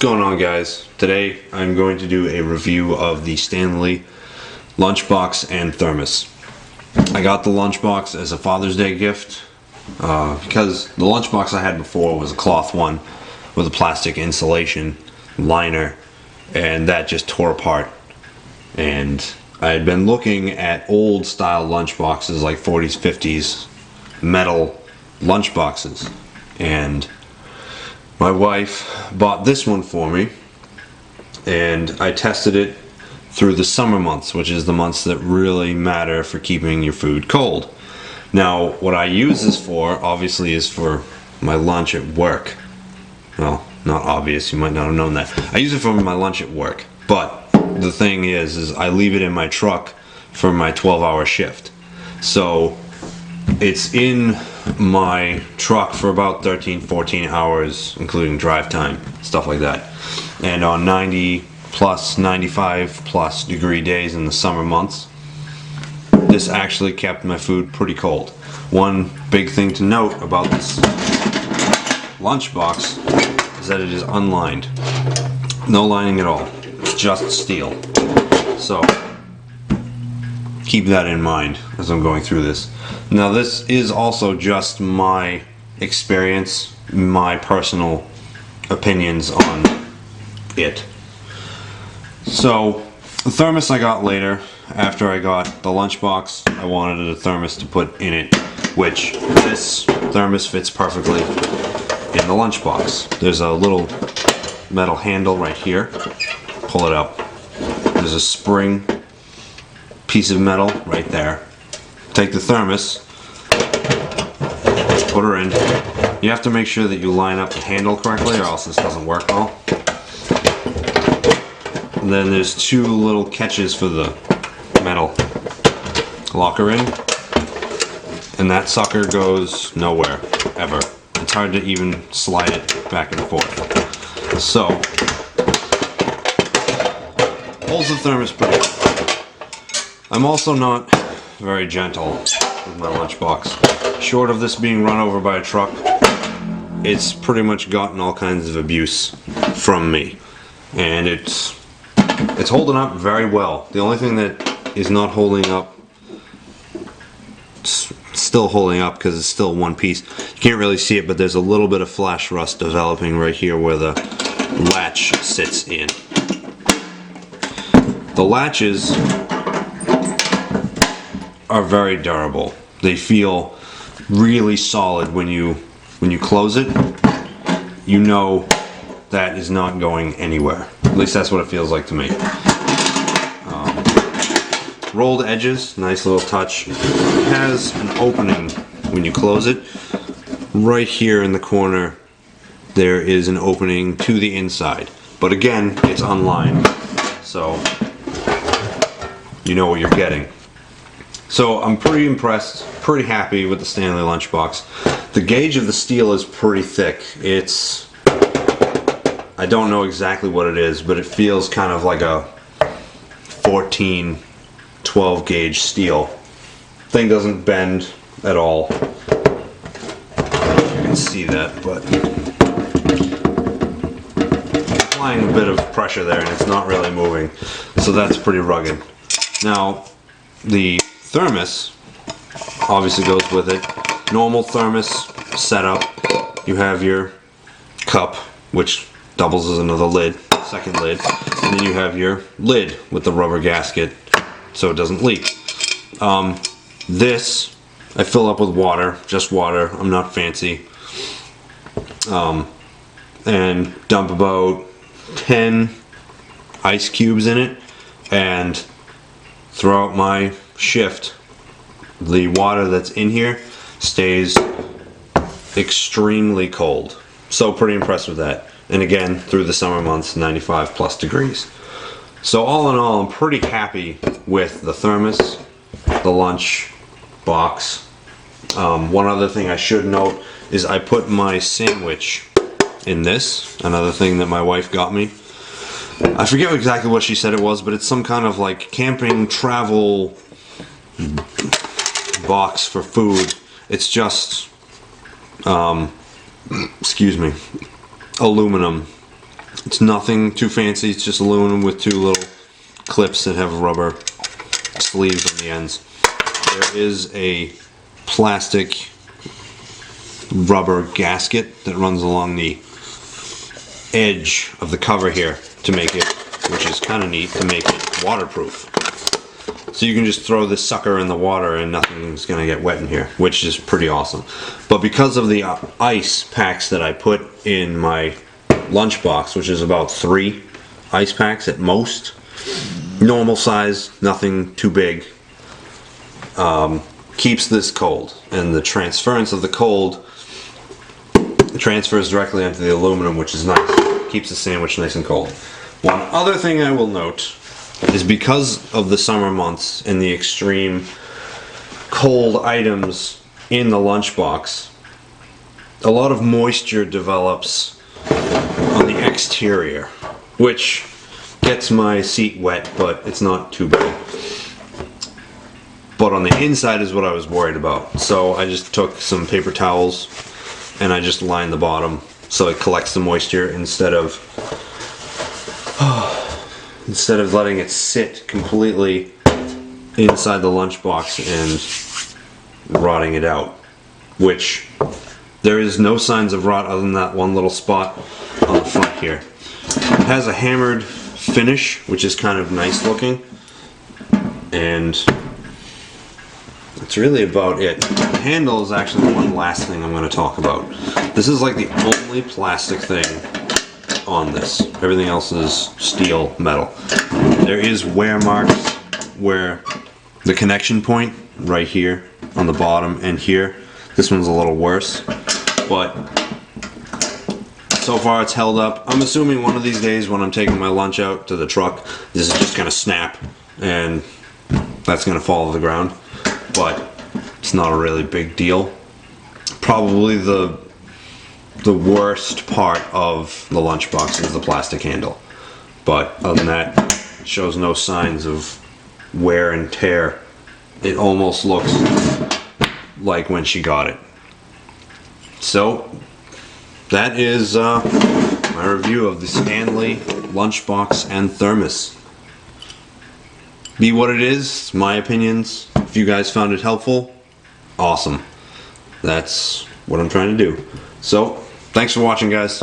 going on, guys? Today I'm going to do a review of the Stanley Lunchbox and Thermos. I got the Lunchbox as a Father's Day gift because the Lunchbox I had before was a cloth one with a plastic insulation liner, and that just tore apart. And I had been looking at old style lunchboxes, like 40s, 50s metal lunchboxes, and my wife bought this one for me, and I tested it through the summer months, which is the months that really matter for keeping your food cold. Now, what I use this for, obviously, is for my lunch at work. Well, not obvious, you might not have known that. I use it for my lunch at work, but the thing is I leave it in my truck for my 12-hour shift. So it's in my truck for about 13-14 hours, including drive time, stuff like that. And on 90 plus 95 plus degree days in the summer months, this actually kept my food pretty cold. One big thing to note about this lunchbox is that it is unlined. No lining at all, just steel. So keep that in mind as I'm going through this. Now, this is also just my experience, my personal opinions on it. So the Thermos I got later. After I got the Lunchbox, I wanted a Thermos to put in it, which this Thermos fits perfectly in the Lunchbox. There's a little metal handle right here. Pull it up. There's a spring piece of metal right there. Take the Thermos, put her in. You have to make sure that you line up the handle correctly, or else this doesn't work well. And then there's two little catches for the metal. Lock her in, and that sucker goes nowhere, ever. It's hard to even slide it back and forth. So, holds the Thermos pretty well. I'm also not very gentle with my lunchbox. Short of this being run over by a truck, it's pretty much gotten all kinds of abuse from me, and it's holding up very well. The only thing that is not holding up, still holding up because it's still one piece. You can't really see it, but there's a little bit of flash rust developing right here where the latch sits in. The latches are very durable. They feel really solid when you close it. You know that is not going anywhere. At least that's what it feels like to me. Rolled edges, nice little touch. It has an opening when you close it. Right here in the corner, there is an opening to the inside. But again, it's unlined, so you know what you're getting. So I'm pretty impressed, pretty happy with the Stanley Lunchbox. The gauge of the steel is pretty thick. I don't know exactly what it is, but it feels kind of like a 14, 12 gauge steel. Thing doesn't bend at all. You can see that, but applying a bit of pressure there and it's not really moving. So that's pretty rugged. Now, the Thermos obviously goes with it. Normal Thermos setup. You have your cup, which doubles as another lid, second lid, and then you have your lid with the rubber gasket so it doesn't leak. This I fill up with water, just water. I'm not fancy. And dump about 10 ice cubes in it, and throughout my shift, the water that's in here stays extremely cold. So pretty impressed with that. And again, through the summer months, 95 plus degrees. So all in all, I'm pretty happy with the Thermos, the Lunchbox. One other thing I should note is I put my sandwich in this, another thing that my wife got me. I forget exactly what she said it was, but it's some kind of like camping travel box for food. It's just, excuse me, aluminum It's nothing too fancy, it's just aluminum with 2 little clips that have rubber sleeves on the ends. There is a plastic rubber gasket that runs along the edge of the cover here to make it, which is kind of neat, to make it waterproof. So you can just throw this sucker in the water and nothing's gonna get wet in here, which is pretty awesome. But because of the ice packs that I put in my lunchbox, which is about 3 ice packs at most, normal size, nothing too big, keeps this cold, and the transference of the cold transfers directly onto the aluminum, which is nice. Keeps the sandwich nice and cold. One other thing I will note is because of the summer months and the extreme cold items in the lunchbox, a lot of moisture develops on the exterior, which gets my seat wet, but it's not too bad. But on the inside is what I was worried about. So I just took some paper towels and I just lined the bottom so it collects the moisture instead of letting it sit completely inside the lunchbox and rotting it out, which there is no signs of rot other than that one little spot on the front here. It has a hammered finish, which is kind of nice looking, and that's really about it. The handle is actually one last thing I'm going to talk about. This is like the only plastic thing on this. Everything else is steel, metal. There is wear marks where the connection point right here on the bottom and here. This one's a little worse, but so far it's held up. I'm assuming one of these days when I'm taking my lunch out to the truck, this is just going to snap and that's going to fall to the ground. But it's not a really big deal. Probably the worst part of the lunchbox is the plastic handle. But other than that, it shows no signs of wear and tear. It almost looks like when she got it. So that is my review of the Stanley Lunchbox and Thermos. Be what it is, my opinions. If you guys found it helpful, awesome. That's what I'm trying to do. So, thanks for watching, guys.